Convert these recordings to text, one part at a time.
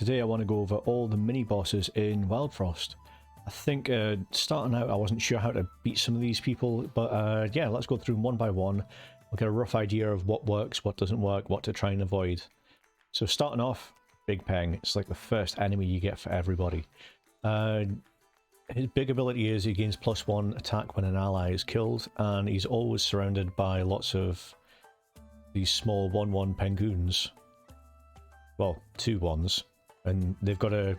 today I want to go over all the mini bosses in Wildfrost. I think starting out I wasn't sure how to beat some of these people, but yeah, let's go through them one by one. We'll get a rough idea of what works, what doesn't work, what to try and avoid. So starting off, Big Peng. It's like the first enemy you get for everybody. His big ability is he gains +1 attack when an ally is killed, and he's always surrounded by lots of these small 1/1 penguins. Well, 2/1s, and they've got a...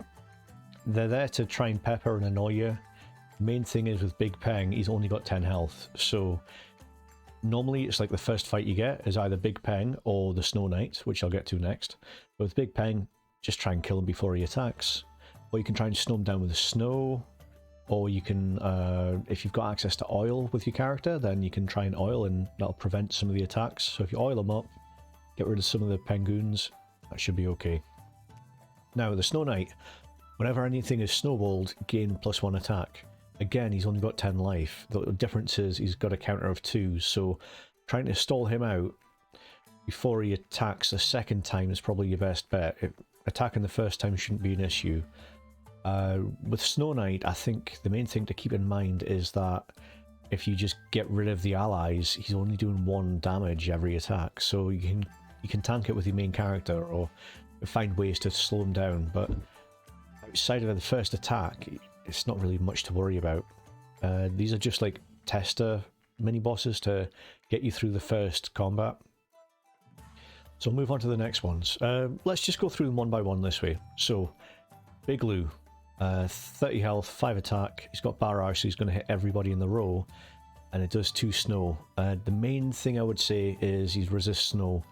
They're there to try and pepper and annoy you. Main thing is with Big Peng, he's only got 10 health, so normally it's like the first fight you get is either Big Peng or the Snow Knight, which I'll get to next. But with Big Peng, just try and kill him before he attacks. Or you can try and slow him down with the snow, or you can, if you've got access to oil with your character, then you can try and oil and that'll prevent some of the attacks. So if you oil them up, get rid of some of the penguins, that should be okay. Now the Snow Knight, whenever anything is snowballed, gain +1 attack. Again, he's only got 10 life. The difference is he's got a counter of 2, so trying to stall him out before he attacks the second time is probably your best bet. Attacking the first time shouldn't be an issue. With Snow Knight, I think the main thing to keep in mind is that if you just get rid of the allies, he's only doing 1 damage every attack, so you can tank it with your main character or find ways to slow him down, but outside of the first attack, it's not really much to worry about. These are just like tester mini-bosses to get you through the first combat. So we'll move on to the next ones. Let's just go through them one by one this way. So, Big Lou, 30 health, 5 attack, he's got barrage, so he's going to hit everybody in the row, and it does 2 snow. The main thing I would say is he resists snow.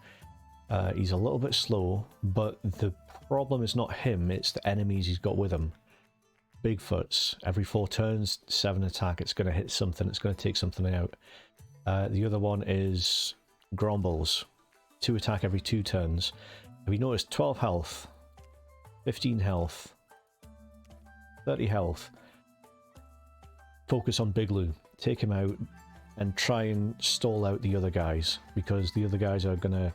He's a little bit slow, but the problem is not him, it's the enemies he's got with him. Bigfoots, every 4 turns, 7 attack, it's going to hit something, it's going to take something out. The other one is Grumbles, 2 attack every 2 turns. Have you noticed 12 health, 15 health, 30 health? Focus on Big Lou, take him out and try and stall out the other guys, because the other guys are going to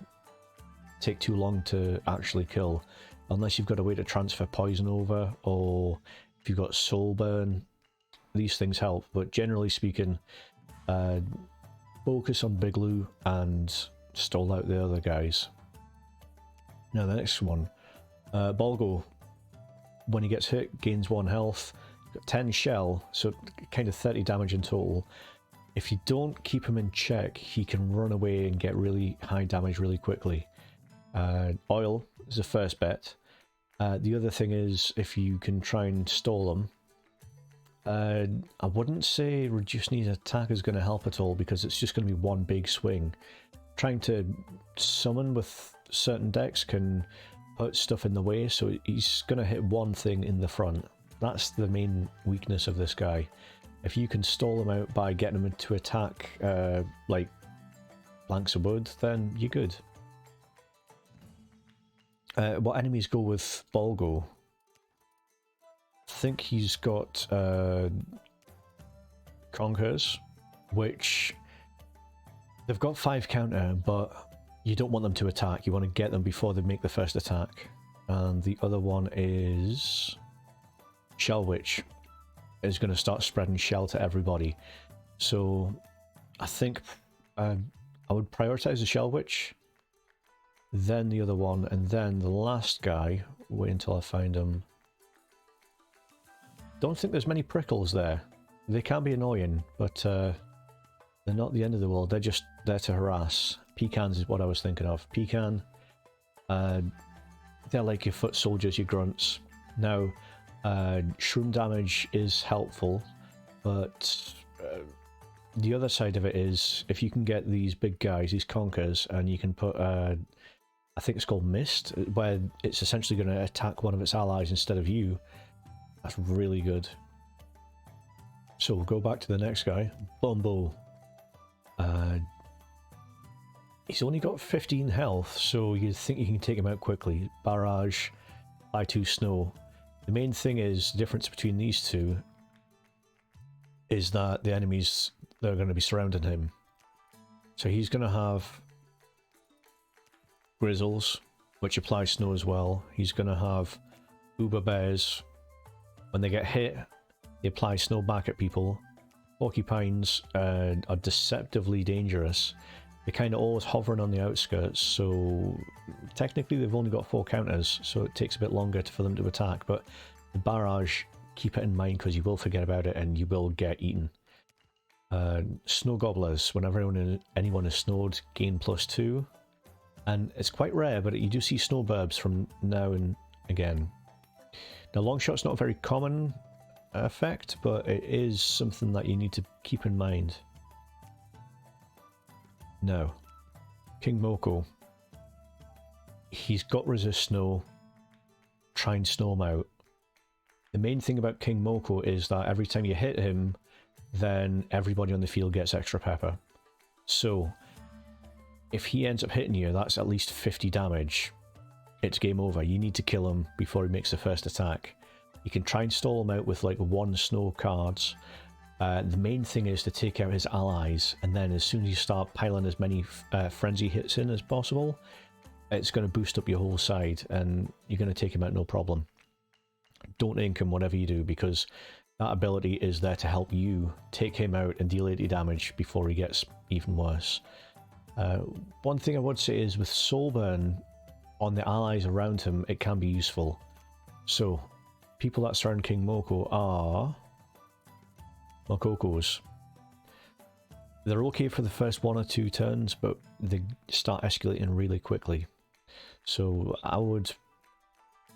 take too long to actually kill, unless you've got a way to transfer poison over, or if you've got soul burn. These things help, but generally speaking, focus on Big Lou and stall out the other guys. Now the next one, Bolgo, when he gets hit, gains 1 health, got 10 shell, so kind of 30 damage in total. If you don't keep him in check, he can run away and get really high damage really quickly. Oil is the first bet. The other thing is, if you can try and stall him, I wouldn't say reducing his attack is going to help at all, because it's just going to be one big swing. Trying to summon with certain decks can put stuff in the way, so he's going to hit one thing in the front. That's the main weakness of this guy. If you can stall him out by getting him to attack like planks of wood, then you're good. What enemies go with Bolgo? I think he's got Conkers, which they've got 5 counter, but you don't want them to attack. You want to get them before they make the first attack. And the other one is Shell Witch, is going to start spreading shell to everybody. So I think I would prioritize the Shell Witch, then the other one, and then the last guy. Wait until I find him. Don't think there's many prickles there. They can be annoying, but they're not the end of the world. They're just there to harass. Pecans is what I was thinking of. Pecan, they're like your foot soldiers, your grunts. Now, shroom damage is helpful, but the other side of it is, if you can get these big guys, these conkers, and you can put I think it's called Mist, where it's essentially going to attack one of its allies instead of you. That's really good. So we'll go back to the next guy, Bumbo. He's only got 15 health, so you think you can take him out quickly. Barrage, I2 Snow. The main thing is, the difference between these two is that the enemies that are going to be surrounding him. So he's going to have Grizzles, which applies snow as well. He's going to have Uber bears, when they get hit, they apply snow back at people. Porcupines are deceptively dangerous. They're kind of always hovering on the outskirts, so technically they've only got 4 counters, so it takes a bit longer for them to attack, but the barrage, keep it in mind because you will forget about it and you will get eaten. Snow gobblers, whenever anyone is snowed, gain +2, and it's quite rare, but you do see snow burbs from now and again. Now longshot's not a very common effect, but it is something that you need to keep in mind. Now, King Moko, he's got resist snow, try and snow him out. The main thing about King Moko is that every time you hit him, then everybody on the field gets extra pepper. So, if he ends up hitting you, that's at least 50 damage. It's game over. You need to kill him before he makes the first attack. You can try and stall him out with like 1 snow cards. The main thing is to take out his allies, and then as soon as you start piling as many frenzy hits in as possible, it's going to boost up your whole side, and you're going to take him out no problem. Don't ink him whatever you do, because that ability is there to help you take him out and deal 80 damage before he gets even worse. One thing I would say is with Soulburn on the allies around him, it can be useful. So, people that surround King Moko are Mokokos. They're okay for the first 1 or 2 turns, but they start escalating really quickly. So I would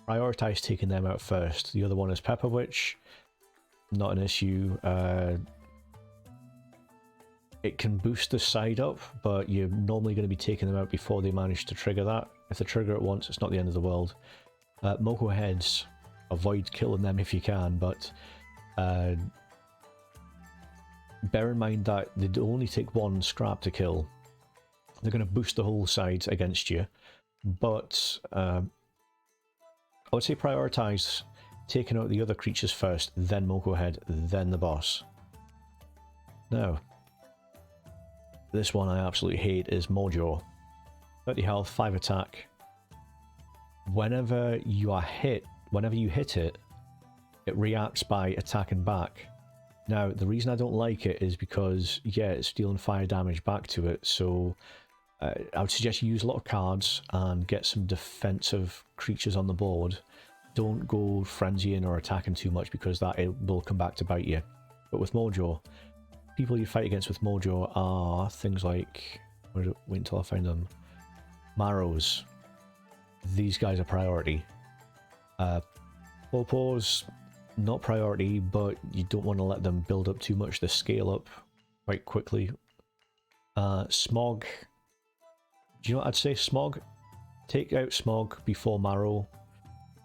prioritize taking them out first. The other one is Pepper Witch. Not an issue. It can boost the side up, but you're normally going to be taking them out before they manage to trigger that. If they trigger it once, it's not the end of the world. Moko heads, avoid killing them if you can, but bear in mind that they only take 1 scrap to kill. They're going to boost the whole side against you, but I would say prioritize taking out the other creatures first, then Moko head, then the boss. Now, this one I absolutely hate is Mojo. 30 health, 5 attack. Whenever you hit it, it reacts by attacking back. Now, the reason I don't like it is because, yeah, it's dealing fire damage back to it, so I would suggest you use a lot of cards and get some defensive creatures on the board. Don't go frenzying or attacking too much, because it will come back to bite you. But with Mojo, people you fight against with Mojo are things like, wait until I find them, Marrows. These guys are priority. Popos, not priority, but you don't want to let them build up too much. They scale up quite quickly. Smog. Do you know what I'd say? Smog. Take out Smog before Marrow,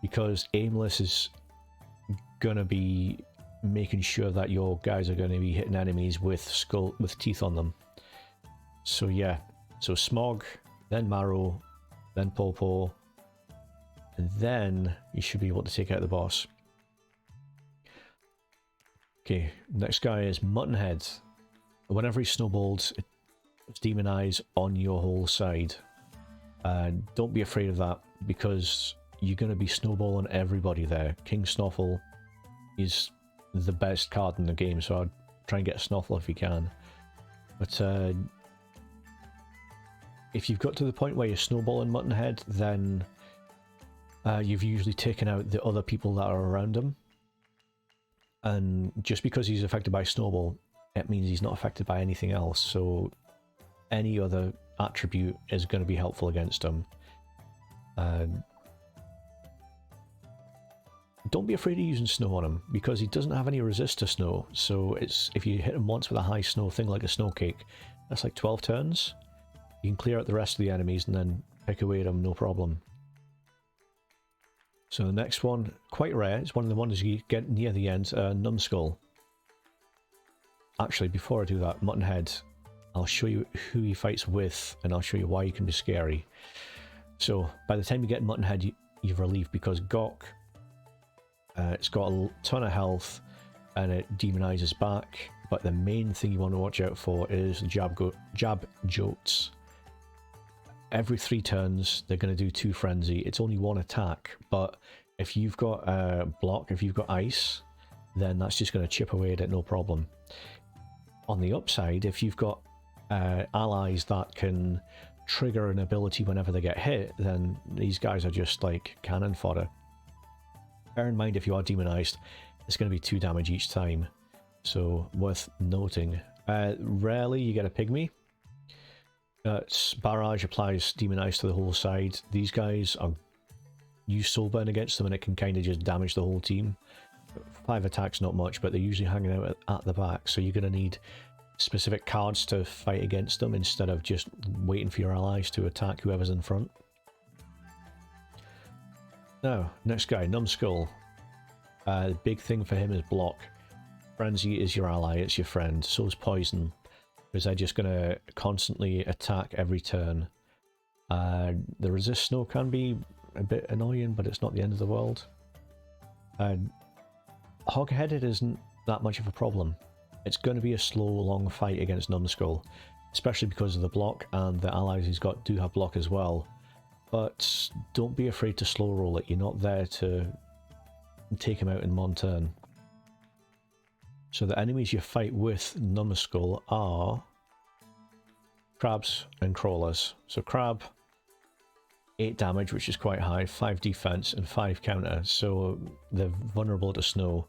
because Aimless is gonna be making sure that your guys are going to be hitting enemies with teeth on them. So yeah, so Smog, then Marrow, then Popo, and then you should be able to take out the boss. Okay, next guy is Muttonhead. Whenever he's snowballed, it's Demon Eyes on your whole side. Don't be afraid of that, because you're going to be snowballing everybody there. King Snoffle is the best card in the game, so I'd try and get a Snoffle if you can. But if you've got to the point where you're snowballing Muttonhead, then you've usually taken out the other people that are around him. And just because he's affected by Snowball, it means he's not affected by anything else, so any other attribute is going to be helpful against him. Don't be afraid of using snow on him, because he doesn't have any resist to snow, so if you hit him once with a high snow thing like a snow cake, that's like 12 turns. You can clear out the rest of the enemies and then pick away at them, no problem. So the next one, quite rare, it's one of the ones you get near the end, Numbskull. Actually, before I do that, Muttonhead, I'll show you who he fights with, and I'll show you why he can be scary. So, by the time you get Muttonhead, you've relieved, because Gok, it's got a ton of health, and it demonizes back, but the main thing you want to watch out for is Jab Jotes. Every 3 turns, they're going to do 2 frenzy. It's only 1 attack, but If you've got block, if you've got ice, then that's just going to chip away at it, no problem. On the upside, if you've got allies that can trigger an ability whenever they get hit, then these guys are just like cannon fodder. Bear in mind, if you are demonized, it's going to be 2 damage each time, so worth noting. Rarely you get a pygmy. Barrage applies demonize to the whole side. These guys are use soulburn against them and it can kind of just damage the whole team. 5 attacks not much, but they're usually hanging out at the back, so you're going to need specific cards to fight against them instead of just waiting for your allies to attack whoever's in front. Now, next guy, Numbskull. The big thing for him is block. Frenzy is your ally, it's your friend. So is Poison, because they're just going to constantly attack every turn. The resist snow can be a bit annoying, but it's not the end of the world. Hog-headed isn't that much of a problem. It's going to be a slow, long fight against Numbskull, especially because of the block, and the allies he's got do have block as well. But don't be afraid to slow roll it. You're not there to take him out in one turn. So the enemies you fight with Numbskull are crabs and crawlers. So crab, 8 damage, which is quite high, 5 defense and 5 counter, so they're vulnerable to snow,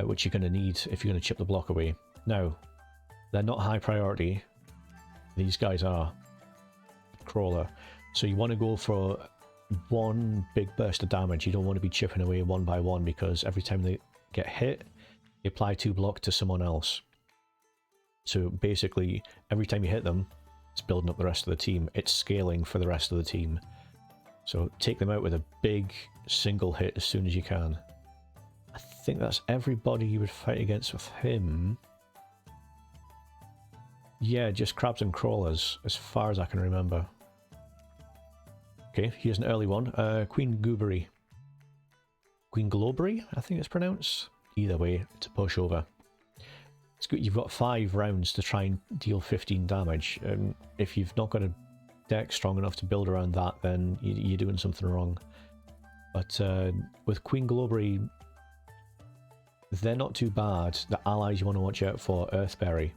which you're going to need if you're going to chip the block away. Now, they're not high priority, these guys are. Crawler. So you want to go for one big burst of damage. You don't want to be chipping away one by one, because every time they get hit, you apply 2 block to someone else. So basically, every time you hit them, it's building up the rest of the team. It's scaling for the rest of the team. So take them out with a big single hit as soon as you can. I think that's everybody you would fight against with him. Yeah, just crabs and crawlers, as far as I can remember. Okay, here's an early one. Queen Goobery. Queen Glowberry, I think it's pronounced. Either way, it's a pushover. It's good. You've got 5 rounds to try and deal 15 damage. If you've not got a deck strong enough to build around that, then you're doing something wrong. But with Queen Glowberry, they're not too bad. The allies you want to watch out for, Earthberry.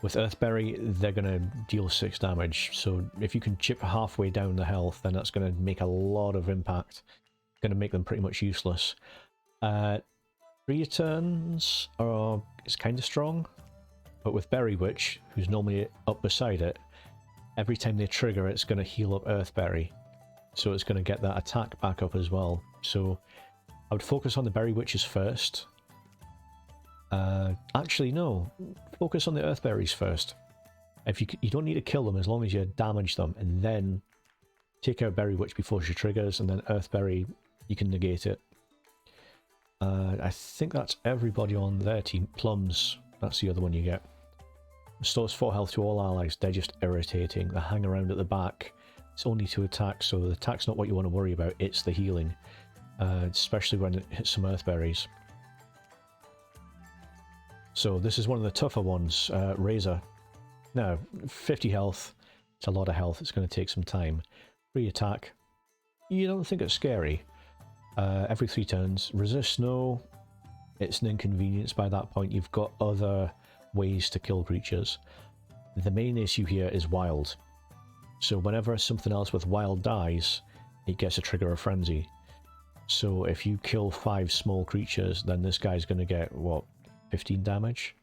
With Earthberry, they're going to deal 6 damage, so if you can chip halfway down the health, then that's going to make a lot of impact. Going to make them pretty much useless. 3 turns is kind of strong, but with Berry Witch, who's normally up beside it, every time they trigger, it's going to heal up Earthberry, so it's going to get that attack back up as well. So I would focus on the Berry Witches first. Actually, no. Focus on the Earthberries first. If you don't need to kill them as long as you damage them, and then take out Berry Witch before she triggers, and then Earthberry, you can negate it. I think that's everybody on their team. Plums, that's the other one you get. Restores 4 health to all allies. They're just irritating. They hang around at the back. It's only 2 attacks, so the attack's not what you want to worry about. It's the healing, especially when it hits some Earthberries. So this is one of the tougher ones, Razor. Now, 50 health, it's a lot of health, it's going to take some time. Free attack, you don't think it's scary. Every 3 turns, resist snow, it's an inconvenience by that point. You've got other ways to kill creatures. The main issue here is wild. So whenever something else with wild dies, it gets a trigger of frenzy. So if you kill 5 small creatures, then this guy's going to get, what, 15 damage?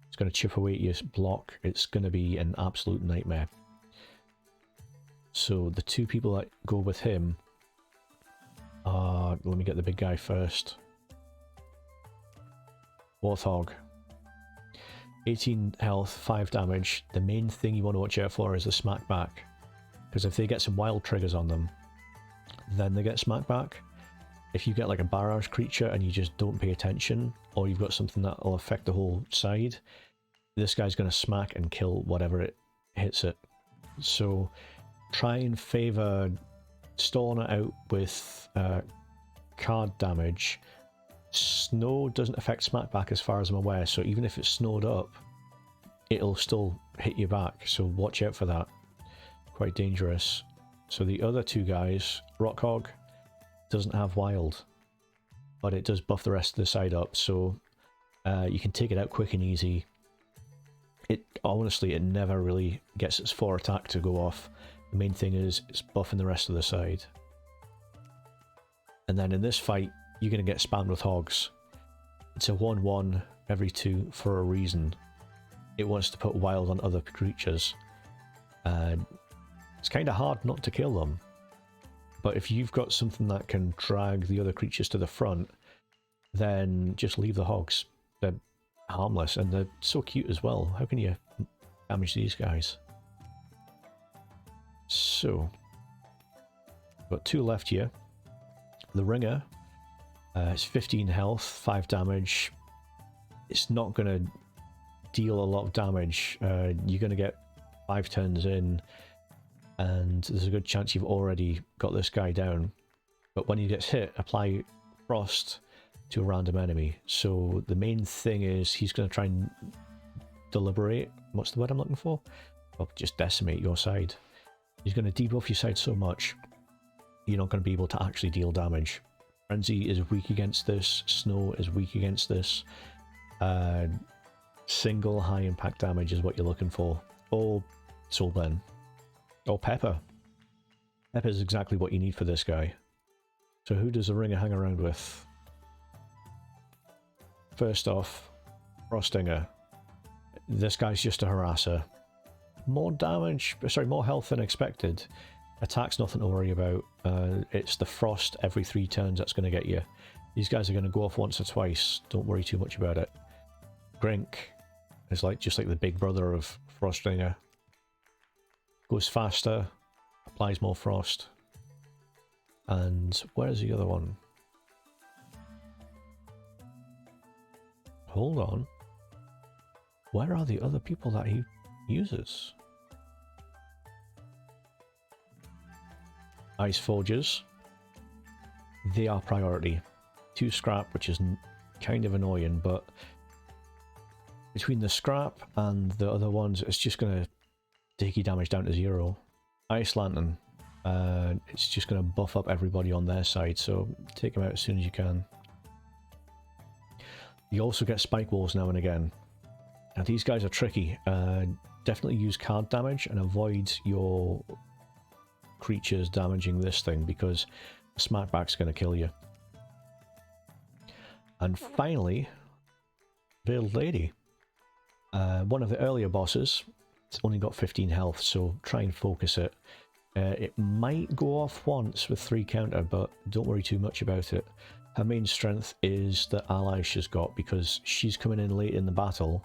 It's going to chip away at your block. It's going to be an absolute nightmare. So the 2 people that go with him are... let me get the big guy first. Warthog. 18 health, 5 damage. The main thing you want to watch out for is the smack back. Because if they get some wild triggers on them, then they get smack back. If you get like a barrage creature and you just don't pay attention, or you've got something that will affect the whole side, this guy's going to smack and kill whatever it hits it. So try and favour stalling it out with card damage. Snow doesn't affect smackback as far as I'm aware, so even if it's snowed up, it'll still hit you back, so watch out for that. Quite dangerous. So the other 2 guys, Rockhog, doesn't have wild, but it does buff the rest of the side up, so you can take it out quick and easy. It honestly, it never really gets its 4 attack to go off. The main thing is it's buffing the rest of the side. And then in this fight, you're going to get spammed with hogs. It's a 1-1 every 2 for a reason. It wants to put wild on other creatures. It's kind of hard not to kill them. But if you've got something that can drag the other creatures to the front, then just leave the hogs. They're harmless and they're so cute as well. How can you damage these guys? So, got 2 left here. The Ringer, it's 15 health, 5 damage. It's not going to deal a lot of damage. You're going to get 5 turns in, and there's a good chance you've already got this guy down. But when he gets hit, apply Frost to a random enemy. So the main thing is he's going to try and deliberate. What's the word I'm looking for? Well, just decimate your side. He's going to debuff your side so much, you're not going to be able to actually deal damage. Frenzy is weak against this. Snow is weak against this. Single high impact damage is what you're looking for. Or Soulburn. Or Pepper. Pepper is exactly what you need for this guy. So who does the Ringer hang around with? First off, Frostinger. This guy's just a harasser. More damage, sorry, more health than expected. Attack's nothing to worry about. It's the frost every 3 turns that's going to get you. These guys are going to go off once or twice. Don't worry too much about it. Grink is just like the big brother of Frostinger. Goes faster, applies more frost. And where's the other one? Hold on. Where are the other people that he uses? Ice Forgers. They are priority. 2 scrap, which is kind of annoying, but between the scrap and the other ones, it's just going to take your damage down to 0. Ice Lantern. It's just going to buff up everybody on their side, so take them out as soon as you can. You also get Spike Walls now and again. Now these guys are tricky. Definitely use card damage and avoid your creatures damaging this thing, because Smackback's going to kill you. And finally, Veiled Lady. One of the earlier bosses. It's only got 15 health, so try and focus it. It might go off once with 3 counter, but don't worry too much about it. Her main strength is the allies she's got, because she's coming in late in the battle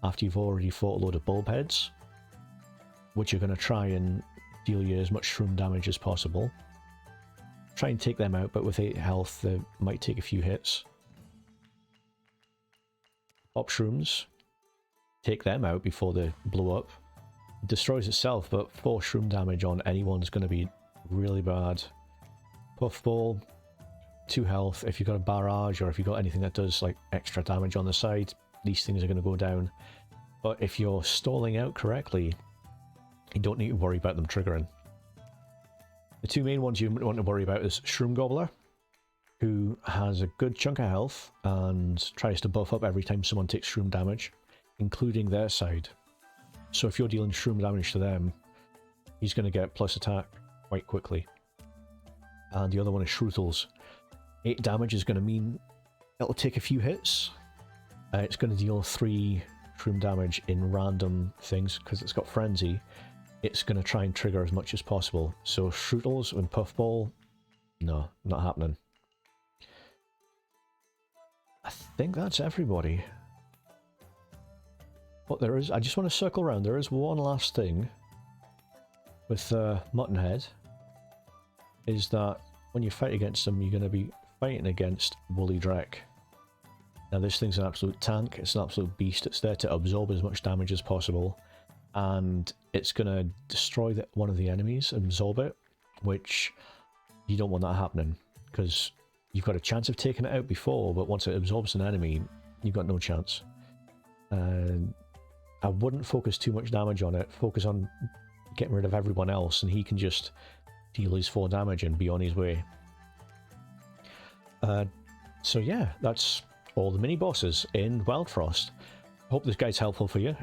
after you've already fought a load of bulb heads, which are going to try and deal you as much shroom damage as possible. Try and take them out, but with 8 health they might take a few hits. Pop shrooms. Take them out before they blow up. It destroys itself, but 4 shroom damage on anyone's going to be really bad. Puffball. 2 health. If you've got a barrage, or if you've got anything that does like extra damage on the side, these things are going to go down. But if you're stalling out correctly, you don't need to worry about them triggering. The 2 main ones you want to worry about is Shroom Gobbler, who has a good chunk of health and tries to buff up every time someone takes shroom damage, including their side. So if you're dealing shroom damage to them, he's going to get plus attack quite quickly. And the other one is Shrootles. 8 damage is going to mean it'll take a few hits. It's going to deal 3 shroom damage in random things, because it's got Frenzy. It's going to try and trigger as much as possible. So Shrootles and Puffball, no, not happening. I think that's everybody. But there is, I just want to circle around, there is one last thing with Muttonhead, is that when you fight against them, you're going to be fighting against Woolly Drek. Now this thing's an absolute tank, it's an absolute beast, it's there to absorb as much damage as possible, and it's going to destroy one of the enemies, absorb it, which you don't want that happening, because you've got a chance of taking it out before, but once it absorbs an enemy, you've got no chance. I wouldn't focus too much damage on it, focus on getting rid of everyone else, and he can just deal his 4 damage and be on his way. So yeah, that's all the mini bosses in Wildfrost. Hope this guide's helpful for you.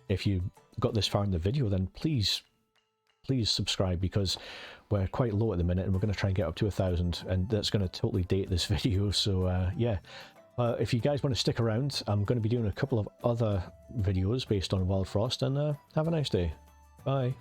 If you got this far in the video, then please subscribe, because we're quite low at the minute and we're going to try and get up to 1,000, and that's going to totally date this video. So yeah, if you guys want to stick around, I'm going to be doing a couple of other videos based on Wildfrost, and have a nice day. Bye.